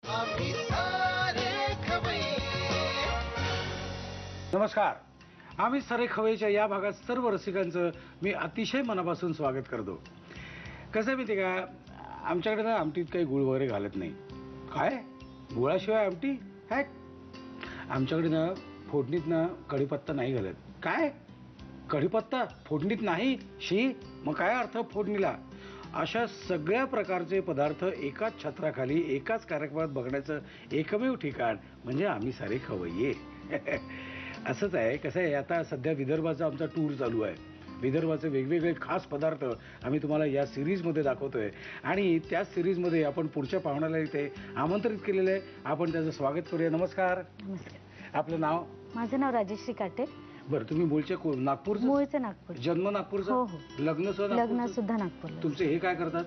आम्ही सारे खवय्ये. नमस्कार. आम्ही सारे खवय्येच्या या भागात सर्व रसिकांचं मी अतिशय मनापासून स्वागत करतो. कसं आहे माहिती का, आमच्याकडे ना आमटीत काही गुळ वगैरे घालत नाही. काय गुळाशिवाय आमटी? काय आमच्याकडे ना फोडणीत ना कढीपत्ता नाही घालत. काय कढीपत्ता फोडणीत नाही? शी, मग काय अर्थ फोडणीला? अशा सगळ्या प्रकारचे पदार्थ एकाच छत्राखाली एकाच कार्यक्रमात बघण्याचं एकमेव ठिकाण म्हणजे आम्ही सारे खवय्ये. असंच आहे. कसं आहे, आता सध्या विदर्भाचा आमचा टूर चालू आहे. विदर्भाचे वेगवेगळे खास पदार्थ आम्ही तुम्हाला या सिरीजमध्ये दाखवतोय आणि त्या सिरीजमध्ये आपण पुढच्या पाहुण्याला इथे आमंत्रित केलेलं आहे. आपण त्याचं स्वागत करूया. नमस्कार. नमस्कार. आपलं नाव? माझं नाव राजेश्री काटे. बरं, तुम्ही मूळचे नागपूरचं? मूळचं नागपूर. जन्म नागपूरचा? हो हो. लग्न सुद्धा नागपूर. तुमचे हे काय करतात?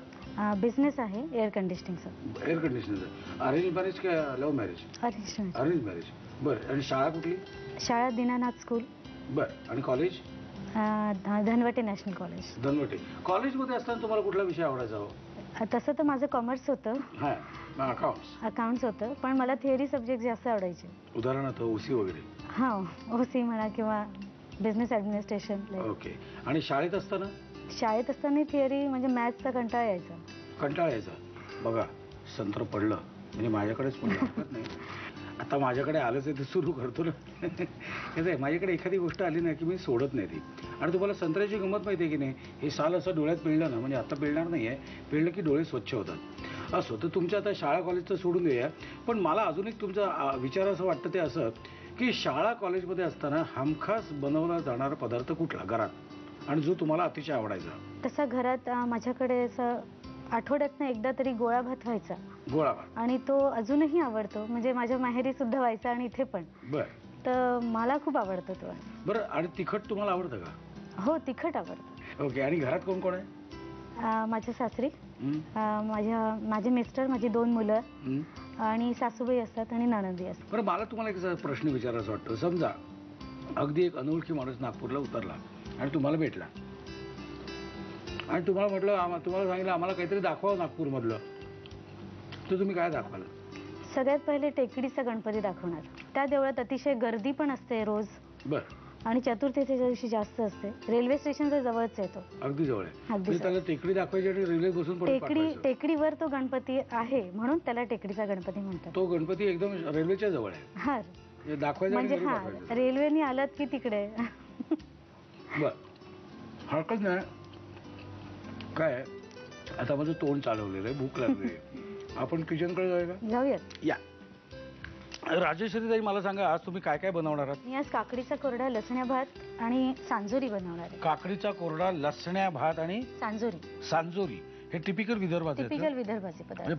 बिझनेस आहे एअर कंडिशनिंगचा. एअर कंडिशनरचं. अरेंज मॅरेज का लव्ह मॅरेज? Arrange marriage. बरं, आणि शाळा कुठली? शाळा दीनानाथ स्कूल. बरं, आणि college? Dhanwate national college. Dhanwate. कॉलेजमध्ये असताना तुम्हाला कुठला विषय आवडायचा हो? तसं तर माझं कॉमर्स होतं. हां, अकाउंट्स होतं, पण मला थिअरी सब्जेक्ट जास्त आवडायचे. उदाहरणार्थ ओसी वगैरे? हां, ओसी म्हणा किंवा बिझनेस ॲडमिनिस्ट्रेशन. ओके. आणि शाळेत असताना? शाळेत असताना थिअरी म्हणजे मॅथ्सचा कंटाळा यायचा. कंटाळा यायचा. बघा, संत्र पडलं म्हणजे माझ्याकडेच पडलं, हरकत नाही. आता माझ्याकडे आलंच आहे ते सुरू करतो ना. कसं आहे, माझ्याकडे एखादी गोष्ट आली ना की मी सोडत नाही ती. आणि तुम्हाला संत्र्याची गंमत माहिती आहे की नाही, हे साल असं डोळ्यात पिळलं ना, म्हणजे आता पिळणार नाही आहे, पिळलं की डोळे स्वच्छ होतात. असो, तर तुमच्या आता शाळा कॉलेजचं सोडून देऊया. पण मला अजून एक तुमचा विचार असं वाटतं ते असं की शाळा कॉलेजमध्ये असताना हमखास बनवला जाणारा पदार्थ कुठला घरात आणि जो तुम्हाला अतिशय आवडायचा? तसा घरात माझ्याकडे असं आठवड्यातनं एकदा तरी गोळा भात व्हायचा. गोळा भात. आणि तो अजूनही आवडतो. म्हणजे माझ्या माहेरी सुद्धा व्हायचा आणि इथे पण. बरं. तर मला खूप आवडतो तो. बरं, आणि तिखट तुम्हाला आवडतं का? हो, तिखट आवडतं. ओके. आणि घरात कोण कोण आहे? माझ्या सासरी, माझे मिस्टर, माझी 2 मुलं आणि सासूबाई असतात आणि नणंदी असतात. बरं, मला तुम्हाला एक प्रश्न विचारायचा वाटतो. समजा अगदी एक अनोळखी माणूस नागपूरला उतरला आणि तुम्हाला भेटला आणि तुम्हाला म्हटलं, तुम्हाला सांगितलं आम्हाला काहीतरी दाखवा नागपूरमधलं, तर तुम्ही काय दाखवाल? सगळ्यात पहिले टेकडीचा गणपती दाखवणार. त्या देवळात अतिशय गर्दी पण असते रोज. बरं. आणि चतुर्थीच्या दिवशी जास्त असते. रेल्वे स्टेशनच्या जवळच आहे तो. अगदी जवळ आहे. अगदी त्याला टेकडी दाखवायची आणि रेल्वे बसून टेकडीवर तो गणपती आहे म्हणून त्याला टेकडीचा गणपती म्हणतात. तो गणपती एकदम रेल्वेच्या जवळ आहे. हा, दाखवायचा म्हणजे हा, रेल्वेने आलात की तिकडे. बर, हरकत नाही. काय आता माझं तोंड चालवलेलं आहे, भूक लागली आहे. आपण किचनकडे जाऊया का? जाऊयात. या. राजेश्वरी ताई, मला सांगा, आज तुम्ही काय काय बनवणार आहात? मी आज काकडीचा कोरडा, लसण्या भात आणि सांजोरी बनवणार आहे. काकडीचा कोरडा, लसण्या भात आणि सांजोरी. हे टिपिकल विदर्भाचे पदार्थ. म्हणजे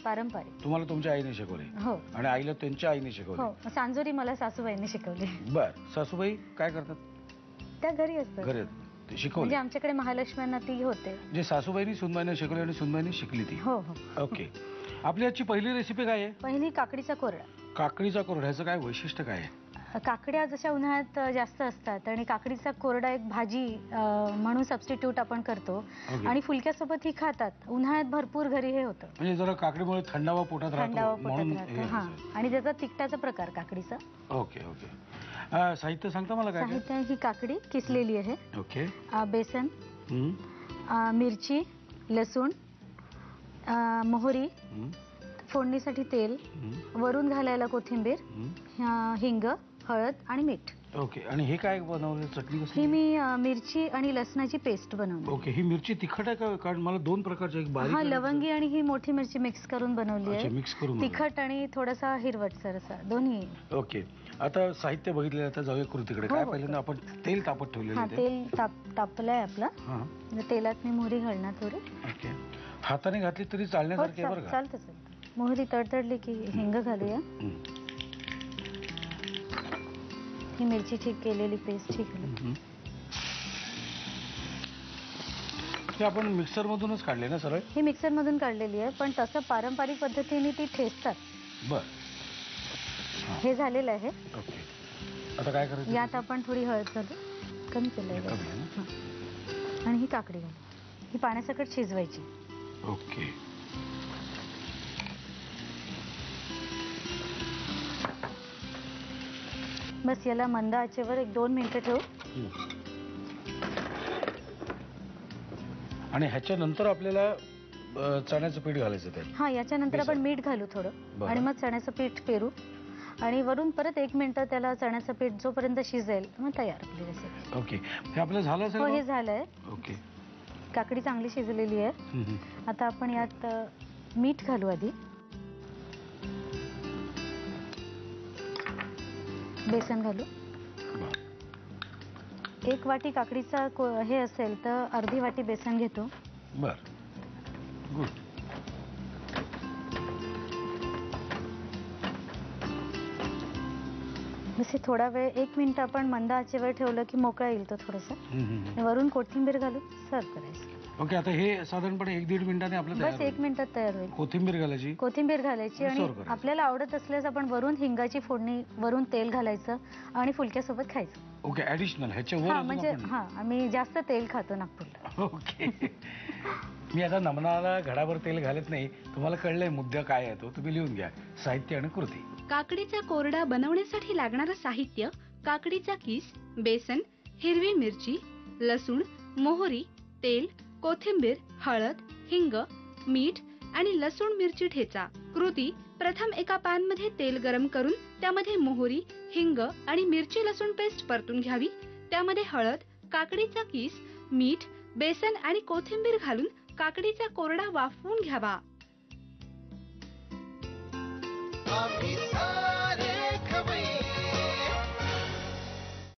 पारंपरिक. तुम्हाला तुमच्या आईने शिकवले? हो. आणि आईला त्यांच्या आईने शिकवले? हो. सांजोरी मला सासूबाईंनी शिकवली. बर. सासूबाई काय करतात? त्या घरी असतात. घरी शिकवले म्हणजे आमच्याकडे महालक्ष्म्यांना ती होते. जे सासूबाईंनी सुनबाईने शिकवली आणि सुनबाईंनी शिकली ती. हो हो. ओके. आपली आजची पहिली रेसिपी काय आहे? पहिली काकडीचा कोरडा. काकडीचा कोरड्याचं काय वैशिष्ट्य काय आहे? काकड्या जशा उन्हाळ्यात जास्त असतात आणि काकडीचा कोरडा एक भाजी म्हणून सबस्टिट्यूट आपण करतो. आणि फुलक्यासोबत ही खातात. उन्हाळ्यात भरपूर घरी हे होतं. म्हणजे जरा काकडीमुळे थंडावा पोटात राहतो. हा, आणि त्याचा तिखटाचा प्रकार काकडीचा. Okay okay. साहित्य सांगता मला काय? साहित्य ही काकडी किसलेली आहे. ओके. बेसन, मिरची, लसूण, मोहरी, फोडणीसाठी तेल, वरून घालायला कोथिंबीर, हिंग, हळद आणि मीठ. ओके. आणि हे काय बनवलं? चटणी कसली? ही मी मिरची आणि लसणाची पेस्ट बनवली. ओके. ही मिरची तिखट आहे का? कारण मला 2 प्रकारच्या, एक बारीक, लवंगी आणि ही मोठी मिरची मिक्स करून बनवली आहे. मिक्स करून तिखट आणि थोडासा हिरवटसर असा दोन्ही. ओके. आता साहित्य बघितलं, आता जाऊया कृतीकडे. काय पहिल्यांदा आपण तेल तापत ठेवलेलं आहे. तेल तापलंय आपलं. तेलात मी मोहरी घालणार थोडी. ओके. हाताने घातली तरी चालण्यासारखी आहे बरं का? चालतं. मोहरी तडतडली की हिंग घालूया. ही मिरचीची केलेली पेस्ट घालू. हे आपण मिक्सर मधूनच काढले ना सरळ? ही मिक्सर मधून काढलेली आहे, पण तसं पारंपरिक पद्धतीने ती ठेचतात. बर. हे झालेलं आहे. ओके. आता काय करायचं? यात आपण थोडी हळद घालू. कमी केलं. आणि ही काकडी घालू. ही पाण्यासकट शिजवायची. ओके. बस याला मंद आचेवर 1-2 मिनिटं ठेवू. आणि ह्याच्यानंतर आपल्याला चण्याचं पीठ घालायचं त्यात. हा, याच्यानंतर आपण बेसन. मीठ घालू थोडं बरं. आणि मग चण्याचं पीठ पेरू आणि वरून परत 1 मिनिटं त्याला चण्याचं पीठ जोपर्यंत शिजेल मग तयार आपली रेसिपी. ओके, हे आपलं झालं असेल हो, हे मग? झालंय. ओके. काकडी चांगली शिजलेली आहे. आता आपण यात मीठ घालू आधी. बेसन घालू. बरं. 1 वाटी काकडीचा हे असेल तर अर्धी वाटी बेसन घेतो. बर, गुड. बस हे थोडा वेळ 1 मिनिट आपण मंद आचेवर ठेवलं की मोकळा येईल तो थोडासा. वरून कोथिंबीर घालून सर्व करायचं. ओके, आता हे साधारणपणे 1-1.5 मिनिटाने आपलं तयार बस होईल. 1 मिनिटात तयार होईल. कोथिंबीर घालायची. कोथिंबीर घालायची आणि सर्व करायचं. आपल्याला आवडत असल्यास आपण वरून हिंगाची फोडणी, वरून तेल घालायचं आणि फुलक्यासोबत खायचं. ओके, ऍडिशनल ह्याच्यावर हा, अजून म्हणजे आपण- हा, आम्ही जास्त तेल खातो नागपूरला. ओके. मी आता नमनाला घडाभर तेल घालत नाही. तुम्हाला कळलंय मुद्दा काय आहे तो. तुम्ही लिहून घ्या. साहित्य आणि कृती. काकडीचा कोरडा बनवण्यासाठी लागणारं साहित्य: काकडीचा किस, बेसन, हिरवी मिरची, लसूण, मोहरी, तेल, कोथिंबीर, हळद, हिंग, मीठ आणि लसूण मिरची ठेचा. कृती: प्रथम एका पॅन मध्ये तेल गरम करून त्यामध्ये मोहरी, हिंग आणि मिरची लसूण पेस्ट परतून घ्यावी. त्यामध्ये हळद, काकडीचा किस, मीठ, बेसन आणि कोथिंबीर घालून काकडीचा कोरडा वाफवून घ्यावा. आम्ही